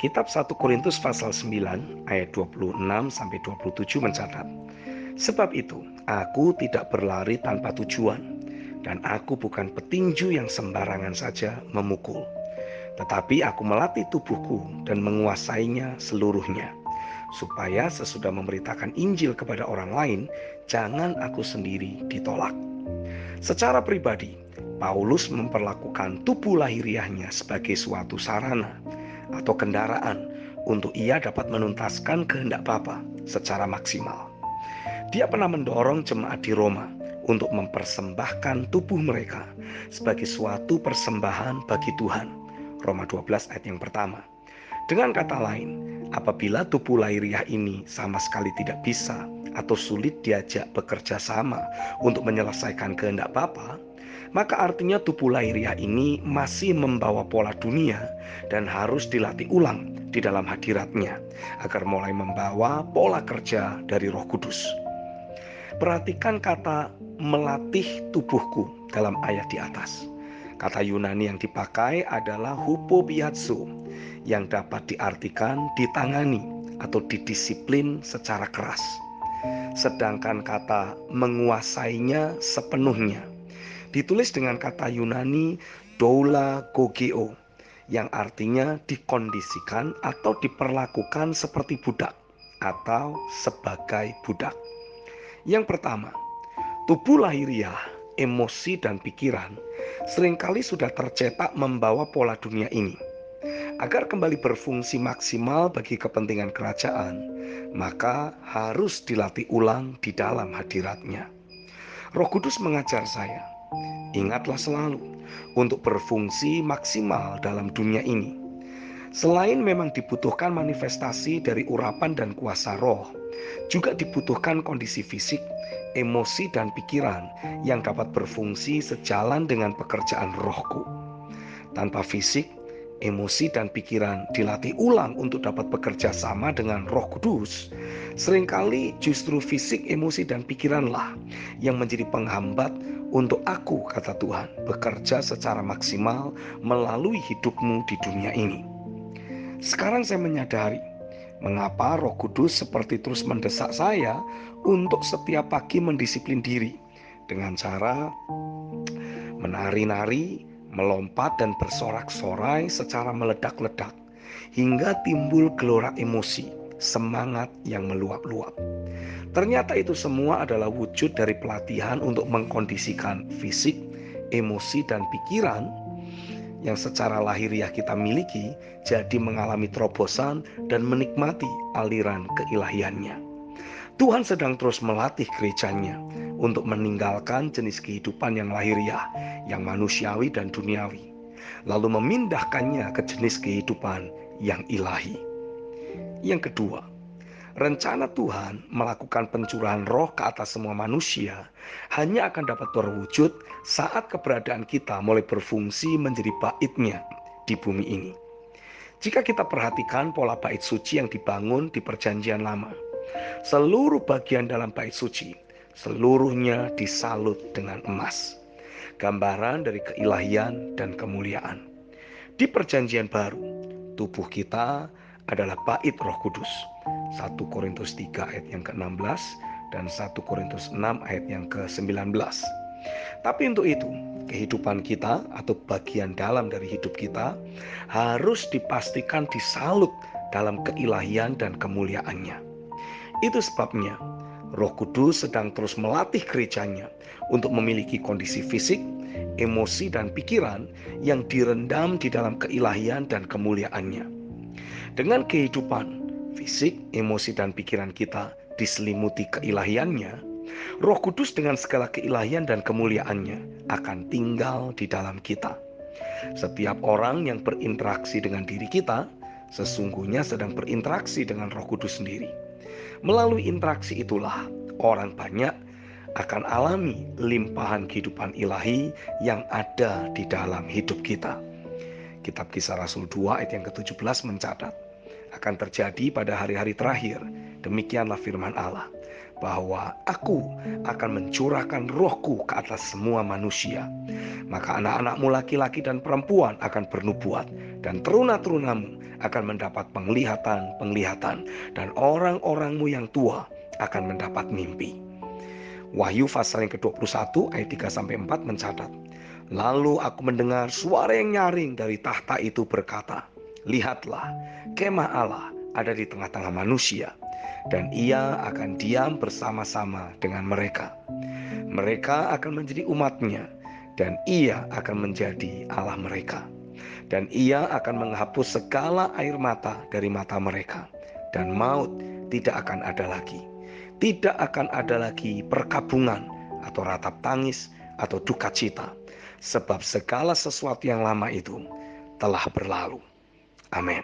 Kitab 1 Korintus pasal 9 ayat 26-27 mencatat, "Sebab itu, aku tidak berlari tanpa tujuan, dan aku bukan petinju yang sembarangan saja memukul. Tetapi aku melatih tubuhku dan menguasainya seluruhnya, supaya sesudah memberitakan Injil kepada orang lain, jangan aku sendiri ditolak." Secara pribadi, Paulus memperlakukan tubuh lahiriahnya sebagai suatu sarana atau kendaraan untuk ia dapat menuntaskan kehendak Bapa secara maksimal. Dia pernah mendorong jemaat di Roma untuk mempersembahkan tubuh mereka sebagai suatu persembahan bagi Tuhan. Roma 12 ayat yang pertama. Dengan kata lain, apabila tubuh lahiriah ini sama sekali tidak bisa atau sulit diajak bekerja sama untuk menyelesaikan kehendak Bapa, maka artinya tubuh lahiriah ini masih membawa pola dunia dan harus dilatih ulang di dalam hadiratnya agar mulai membawa pola kerja dari Roh Kudus. Perhatikan kata melatih tubuhku dalam ayat di atas. Kata Yunani yang dipakai adalah hupobiazo, yang dapat diartikan ditangani atau didisiplin secara keras. Sedangkan kata menguasainya sepenuhnya ditulis dengan kata Yunani doula gogeo, yang artinya dikondisikan atau diperlakukan seperti budak atau sebagai budak. Yang pertama, tubuh lahiriah, emosi dan pikiran seringkali sudah tercetak membawa pola dunia ini. Agar kembali berfungsi maksimal bagi kepentingan kerajaan, maka harus dilatih ulang di dalam hadiratnya. Roh Kudus mengajar saya, ingatlah selalu untuk berfungsi maksimal dalam dunia ini. Selain memang dibutuhkan manifestasi dari urapan dan kuasa roh, juga dibutuhkan kondisi fisik, emosi dan pikiran yang dapat berfungsi sejalan dengan pekerjaan rohku. Tanpa fisik, emosi dan pikiran dilatih ulang untuk dapat bekerja sama dengan Roh Kudus, seringkali justru fisik, emosi dan pikiranlah yang menjadi penghambat untuk aku, kata Tuhan, bekerja secara maksimal melalui hidupmu di dunia ini. Sekarang saya menyadari mengapa Roh Kudus seperti terus mendesak saya untuk setiap pagi mendisiplin diri dengan cara menari-nari, melompat dan bersorak-sorai secara meledak-ledak hingga timbul gelora emosi, semangat yang meluap-luap. Ternyata itu semua adalah wujud dari pelatihan untuk mengkondisikan fisik, emosi dan pikiran yang secara lahiriah kita miliki jadi mengalami terobosan dan menikmati aliran keilahiannya. Tuhan sedang terus melatih gerejanya untuk meninggalkan jenis kehidupan yang lahiriah, yang manusiawi dan duniawi, lalu memindahkannya ke jenis kehidupan yang ilahi. Yang kedua, rencana Tuhan melakukan pencurahan roh ke atas semua manusia hanya akan dapat terwujud saat keberadaan kita mulai berfungsi menjadi baitnya di bumi ini. Jika kita perhatikan pola bait suci yang dibangun di Perjanjian Lama, seluruh bagian dalam bait suci, seluruhnya disalut dengan emas, gambaran dari keilahian dan kemuliaan. Di Perjanjian Baru, tubuh kita adalah bait Roh Kudus. 1 Korintus 3 ayat yang ke-16 dan 1 Korintus 6 ayat yang ke-19. Tapi untuk itu, kehidupan kita atau bagian dalam dari hidup kita harus dipastikan disalut dalam keilahian dan kemuliaannya. Itu sebabnya Roh Kudus sedang terus melatih gerejanya untuk memiliki kondisi fisik, emosi dan pikiran yang direndam di dalam keilahian dan kemuliaannya. Dengan kehidupan fisik, emosi dan pikiran kita diselimuti keilahiannya, Roh Kudus dengan segala keilahian dan kemuliaannya akan tinggal di dalam kita. Setiap orang yang berinteraksi dengan diri kita sesungguhnya sedang berinteraksi dengan Roh Kudus sendiri. Melalui interaksi itulah orang banyak akan alami limpahan kehidupan ilahi yang ada di dalam hidup kita. Kitab Kisah Rasul 2 ayat yang ke-17 mencatat, akan terjadi pada hari-hari terakhir, demikianlah firman Allah, bahwa aku akan mencurahkan rohku ke atas semua manusia. Maka anak-anakmu laki-laki dan perempuan akan bernubuat, dan teruna-terunamu akan mendapat penglihatan, dan orang-orangmu yang tua akan mendapat mimpi. Wahyu pasal yang ke-21 ayat 3-4 mencatat, lalu aku mendengar suara yang nyaring dari tahta itu berkata, lihatlah, kemah Allah ada di tengah-tengah manusia, dan ia akan diam bersama-sama dengan mereka. Mereka akan menjadi umatnya, dan ia akan menjadi Allah mereka. Dan ia akan menghapus segala air mata dari mata mereka, dan maut tidak akan ada lagi. Tidak akan ada lagi perkabungan atau ratap tangis atau duka cita, sebab segala sesuatu yang lama itu telah berlalu. Amin.